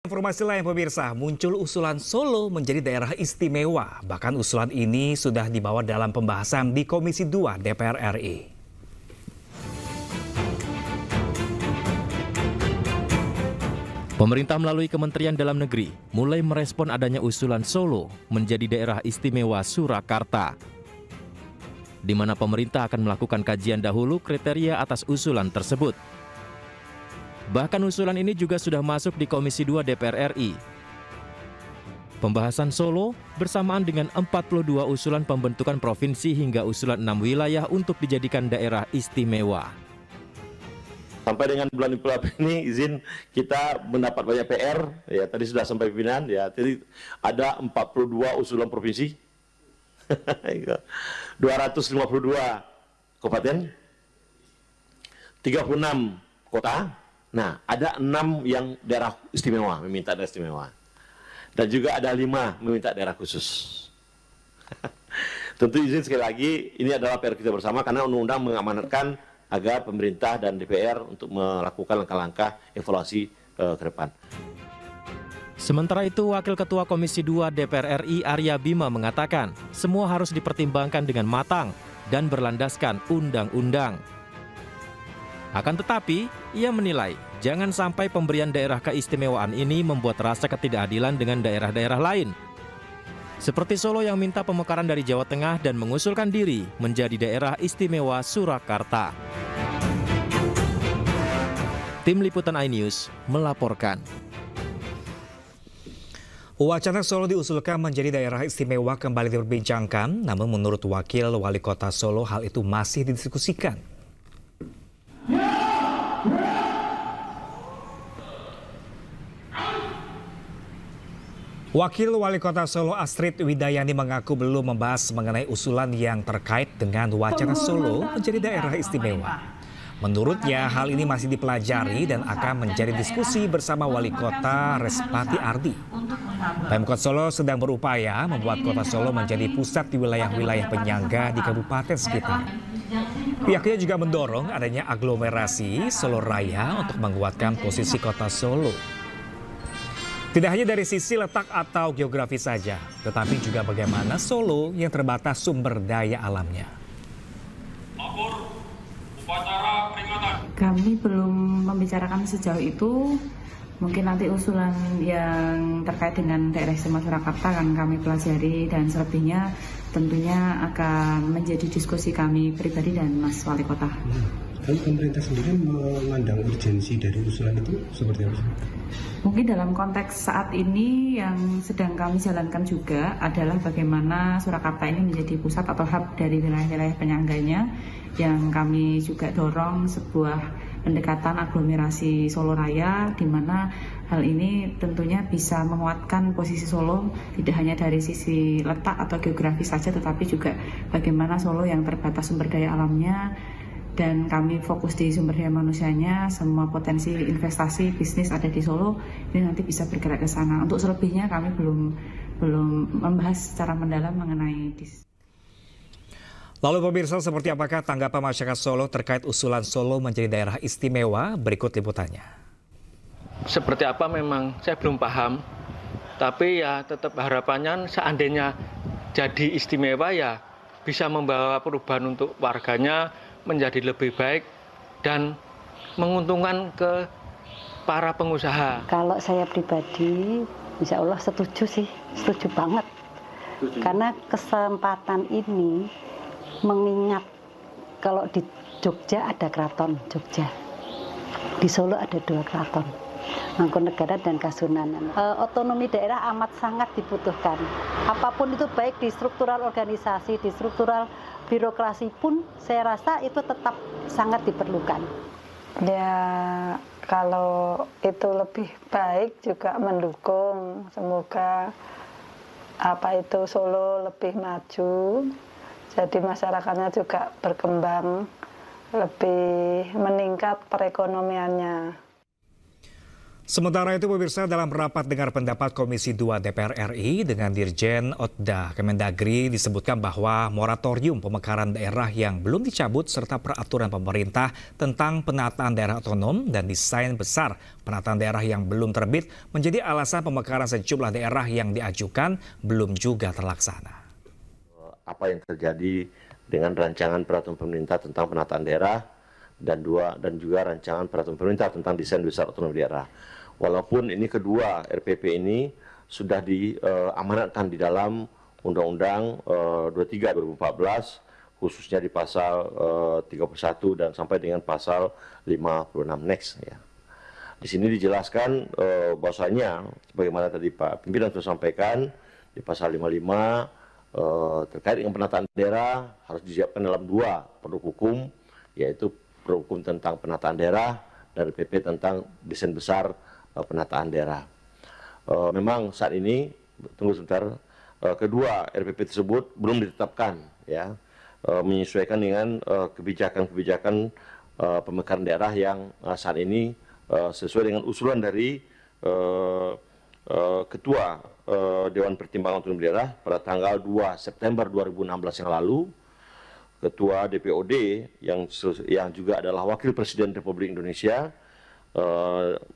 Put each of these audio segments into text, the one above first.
Informasi lain pemirsa, muncul usulan Solo menjadi daerah istimewa. Bahkan usulan ini sudah dibawa dalam pembahasan di Komisi 2 DPR RI. Pemerintah melalui Kementerian Dalam Negeri mulai merespon adanya usulan Solo menjadi daerah istimewa Surakarta, di mana pemerintah akan melakukan kajian dahulu kriteria atas usulan tersebut. Bahkan usulan ini juga sudah masuk di Komisi 2 DPR RI. Pembahasan Solo bersamaan dengan 42 usulan pembentukan provinsi hingga usulan 6 wilayah untuk dijadikan daerah istimewa. Sampai dengan bulan April ini izin kita mendapat banyak PR, ya tadi sudah sampai pimpinan, ya jadi ada 42 usulan provinsi, 252 kabupaten, 36 kota. Nah, ada 6 yang daerah istimewa, meminta daerah istimewa. Dan juga ada 5 meminta daerah khusus. Tentu izin sekali lagi, ini adalah PR kita bersama karena undang-undang mengamanatkan agar pemerintah dan DPR untuk melakukan langkah-langkah evaluasi ke depan. Sementara itu, Wakil Ketua Komisi 2 DPR RI Arya Bima mengatakan, semua harus dipertimbangkan dengan matang dan berlandaskan undang-undang. Akan tetapi, ia menilai jangan sampai pemberian daerah keistimewaan ini membuat rasa ketidakadilan dengan daerah-daerah lain. Seperti Solo yang minta pemekaran dari Jawa Tengah dan mengusulkan diri menjadi daerah istimewa Surakarta. Tim Liputan iNews melaporkan. Wacana Solo diusulkan menjadi daerah istimewa kembali diperbincangkan, namun menurut Wakil Wali Kota Solo hal itu masih didiskusikan. Wakil Wali Kota Solo Astrid Widayani mengaku belum membahas mengenai usulan yang terkait dengan wacana Solo menjadi daerah istimewa. Menurutnya hal ini masih dipelajari dan akan menjadi diskusi bersama Wali Kota Respati Ardi. Pemkot Solo sedang berupaya membuat Kota Solo menjadi pusat di wilayah-wilayah penyangga di kabupaten sekitar. Pihaknya juga mendorong adanya aglomerasi Solo Raya untuk menguatkan posisi Kota Solo. Tidak hanya dari sisi letak atau geografi saja, tetapi juga bagaimana Solo yang terbatas sumber daya alamnya. Upacara peringatan. Kami belum membicarakan sejauh itu. Mungkin nanti usulan yang terkait dengan daerah istimewa Surakarta akan kami pelajari dan selebihnya tentunya akan menjadi diskusi kami pribadi dan Mas Wali Kota. Kalau pemerintah sendiri memandang urgensi dari usulan itu seperti apa? Mungkin dalam konteks saat ini yang sedang kami jalankan juga adalah bagaimana Surakarta ini menjadi pusat atau hub dari wilayah-wilayah penyangganya, yang kami juga dorong sebuah pendekatan aglomerasi Solo Raya, di mana hal ini tentunya bisa menguatkan posisi Solo tidak hanya dari sisi letak atau geografis saja, tetapi juga bagaimana Solo yang terbatas sumber daya alamnya. Dan kami fokus di sumber daya manusianya, semua potensi investasi bisnis ada di Solo, ini nanti bisa bergerak ke sana. Untuk selebihnya kami belum membahas secara mendalam mengenai Lalu pemirsa, seperti apakah tanggapan masyarakat Solo terkait usulan Solo menjadi daerah istimewa? Berikut liputannya. Seperti apa memang saya belum paham, tapi ya tetap harapannya seandainya jadi istimewa ya bisa membawa perubahan untuk warganya menjadi lebih baik dan menguntungkan ke para pengusaha. Kalau saya pribadi, insya Allah setuju banget. Karena kesempatan ini mengingat kalau di Jogja ada keraton Jogja, di Solo ada 2 keraton, Mangkunegaran dan Kasunanan. Otonomi daerah amat sangat dibutuhkan. Apapun itu, baik di struktural organisasi, di struktural birokrasi pun saya rasa itu tetap sangat diperlukan. Ya, kalau itu lebih baik juga mendukung. Semoga Solo lebih maju. Jadi masyarakatnya juga berkembang, lebih meningkat perekonomiannya. Sementara itu pemirsa, dalam rapat dengar pendapat Komisi 2 DPR RI dengan Dirjen Otda Kemendagri disebutkan bahwa moratorium pemekaran daerah yang belum dicabut serta peraturan pemerintah tentang penataan daerah otonom dan desain besar penataan daerah yang belum terbit menjadi alasan pemekaran sejumlah daerah yang diajukan belum juga terlaksana. Apa yang terjadi dengan rancangan peraturan pemerintah tentang penataan daerah dan juga rancangan peraturan pemerintah tentang desain besar otonomi daerah. Walaupun ini kedua RPP ini sudah diamanatkan di dalam Undang-Undang 23 2014, khususnya di pasal 31 dan sampai dengan pasal 56 next ya. Di sini dijelaskan bahwasanya sebagaimana tadi Pak Pimpinan sudah sampaikan di pasal 55 terkait dengan penataan daerah harus disiapkan dalam dua produk hukum, yaitu produk hukum tentang penataan daerah dan RPP tentang desain besar penataan daerah. Memang saat ini, tunggu sebentar, kedua RPP tersebut belum ditetapkan, ya, menyesuaikan dengan kebijakan-kebijakan pemekaran daerah yang saat ini sesuai dengan usulan dari Ketua Dewan Pertimbangan Otonomi Daerah pada tanggal 2 September 2016 yang lalu. Ketua DPOD yang juga adalah Wakil Presiden Republik Indonesia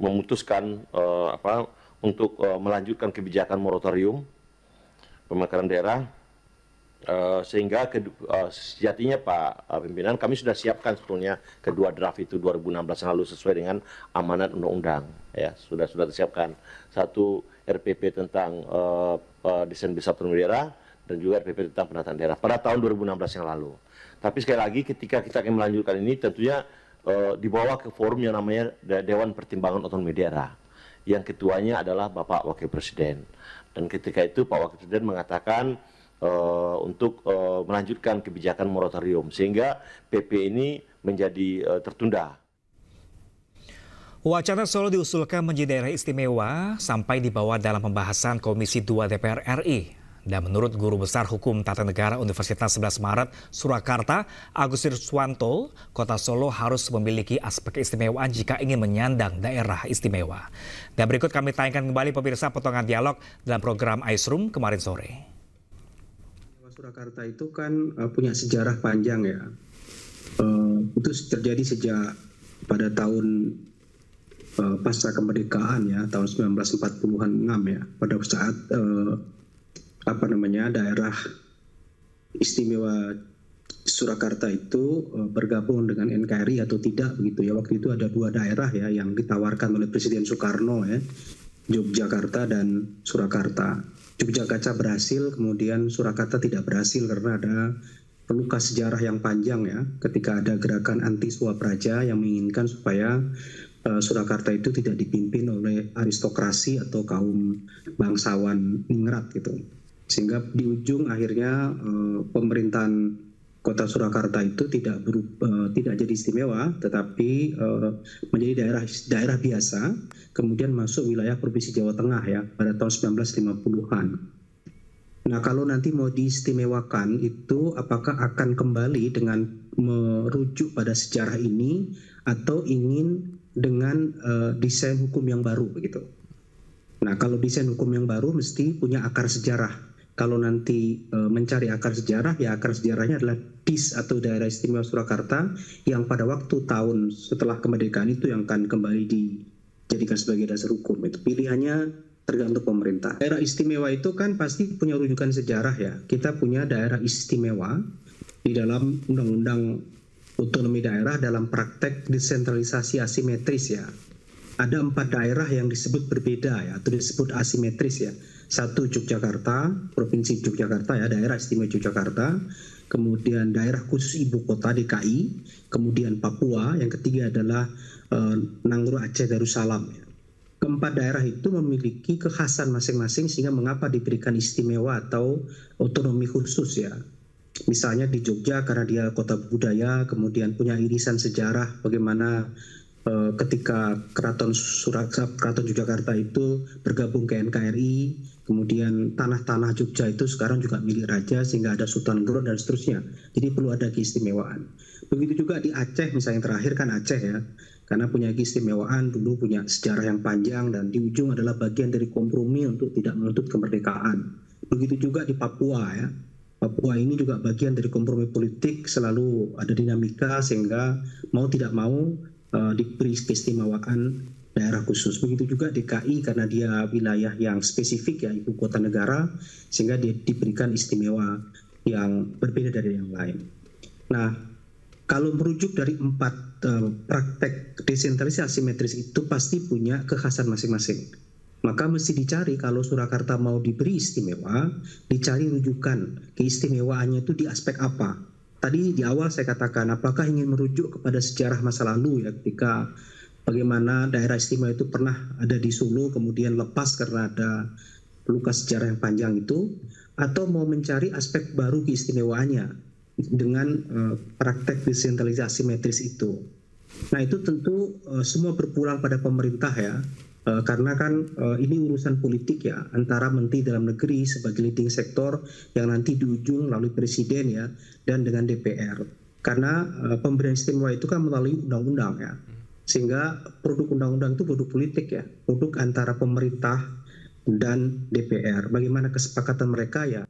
memutuskan untuk melanjutkan kebijakan moratorium pemekaran daerah, sehingga sejatinya Pak Pimpinan, kami sudah siapkan sebetulnya kedua draft itu 2016 yang lalu sesuai dengan amanat undang-undang, ya, sudah disiapkan satu RPP tentang desain besar otonomi daerah dan juga RPP tentang penataan daerah pada tahun 2016 yang lalu. Tapi sekali lagi ketika kita akan melanjutkan ini tentunya dibawa ke forum yang namanya Dewan Pertimbangan Otonomi Daerah, yang ketuanya adalah Bapak Wakil Presiden. Dan ketika itu Pak Wakil Presiden mengatakan untuk melanjutkan kebijakan moratorium, sehingga PP ini menjadi tertunda. Wacana Solo diusulkan menjadi daerah istimewa sampai dibawa dalam pembahasan Komisi 2 DPR RI. Dan menurut Guru Besar Hukum Tata Negara Universitas 11 Maret Surakarta, Agus Riswanto, Kota Solo harus memiliki aspek keistimewaan jika ingin menyandang daerah istimewa. Dan berikut kami tayangkan kembali pemirsa potongan dialog dalam program Ice-Room kemarin sore. Surakarta itu kan punya sejarah panjang ya. Itu terjadi sejak pada tahun pasca kemerdekaan ya, tahun 1946 ya, pada saat daerah istimewa Surakarta itu bergabung dengan NKRI atau tidak begitu ya. Waktu itu ada dua daerah ya yang ditawarkan oleh Presiden Soekarno ya, Yogyakarta dan Surakarta. Yogyakarta berhasil, kemudian Surakarta tidak berhasil karena ada luka sejarah yang panjang ya, ketika ada gerakan anti suap raja yang menginginkan supaya Surakarta itu tidak dipimpin oleh aristokrasi atau kaum bangsawan ningrat gitu. Sehingga di ujung akhirnya pemerintahan Kota Surakarta itu tidak jadi istimewa, tetapi menjadi daerah biasa, kemudian masuk wilayah Provinsi Jawa Tengah ya pada tahun 1950-an. Nah, kalau nanti mau diistimewakan itu apakah akan kembali dengan merujuk pada sejarah ini atau ingin dengan desain hukum yang baru begitu. Nah, kalau desain hukum yang baru mesti punya akar sejarah. Kalau nanti mencari akar sejarah, ya akar sejarahnya adalah DIS atau Daerah Istimewa Surakarta yang pada waktu tahun setelah kemerdekaan itu yang akan kembali dijadikan sebagai dasar hukum. Itu pilihannya tergantung pemerintah. Daerah istimewa itu kan pasti punya rujukan sejarah ya. Kita punya daerah istimewa di dalam Undang-Undang Otonomi Daerah dalam praktek desentralisasi asimetris ya. Ada 4 daerah yang disebut berbeda ya, atau disebut asimetris ya. Satu Yogyakarta, Provinsi Yogyakarta ya, daerah istimewa Yogyakarta. Kemudian daerah khusus ibu kota DKI. Kemudian Papua, yang ketiga adalah Nangro Aceh Darussalam ya. Keempat daerah itu memiliki kekhasan masing-masing sehingga mengapa diberikan istimewa atau otonomi khusus ya. Misalnya di Jogja karena dia kota budaya, kemudian punya irisan sejarah bagaimana ketika Keraton Yogyakarta itu bergabung ke NKRI, kemudian tanah-tanah Jogja itu sekarang juga milik raja sehingga ada Sultan Gro dan seterusnya. Jadi perlu ada keistimewaan. Begitu juga di Aceh, misalnya yang terakhir kan Aceh ya. karena punya keistimewaan, dulu punya sejarah yang panjang, dan di ujung adalah bagian dari kompromi untuk tidak menuntut kemerdekaan. Begitu juga di Papua ya. Papua ini juga bagian dari kompromi politik, selalu ada dinamika sehingga mau tidak mau diberi keistimewaan daerah khusus. Begitu juga DKI karena dia wilayah yang spesifik ya, ibu kota negara, sehingga dia diberikan istimewa yang berbeda dari yang lain. Nah, kalau merujuk dari 4 praktek desentralisasi asimetris itu pasti punya kekhasan masing-masing. Maka mesti dicari kalau Surakarta mau diberi istimewa, dicari rujukan keistimewaannya itu di aspek apa. Tadi di awal saya katakan, apakah ingin merujuk kepada sejarah masa lalu ya, ketika bagaimana daerah istimewa itu pernah ada di Solo, kemudian lepas karena ada luka sejarah yang panjang itu, atau mau mencari aspek baru keistimewaannya dengan praktek desentralisasi asimetris itu. Nah itu tentu semua berpulang pada pemerintah ya, karena kan ini urusan politik ya, antara menteri dalam negeri sebagai leading sektor yang nanti di ujung melalui presiden ya, dan dengan DPR. Karena pemberian istimewa itu kan melalui undang-undang ya, sehingga produk undang-undang itu produk politik ya, produk antara pemerintah dan DPR. Bagaimana kesepakatan mereka ya.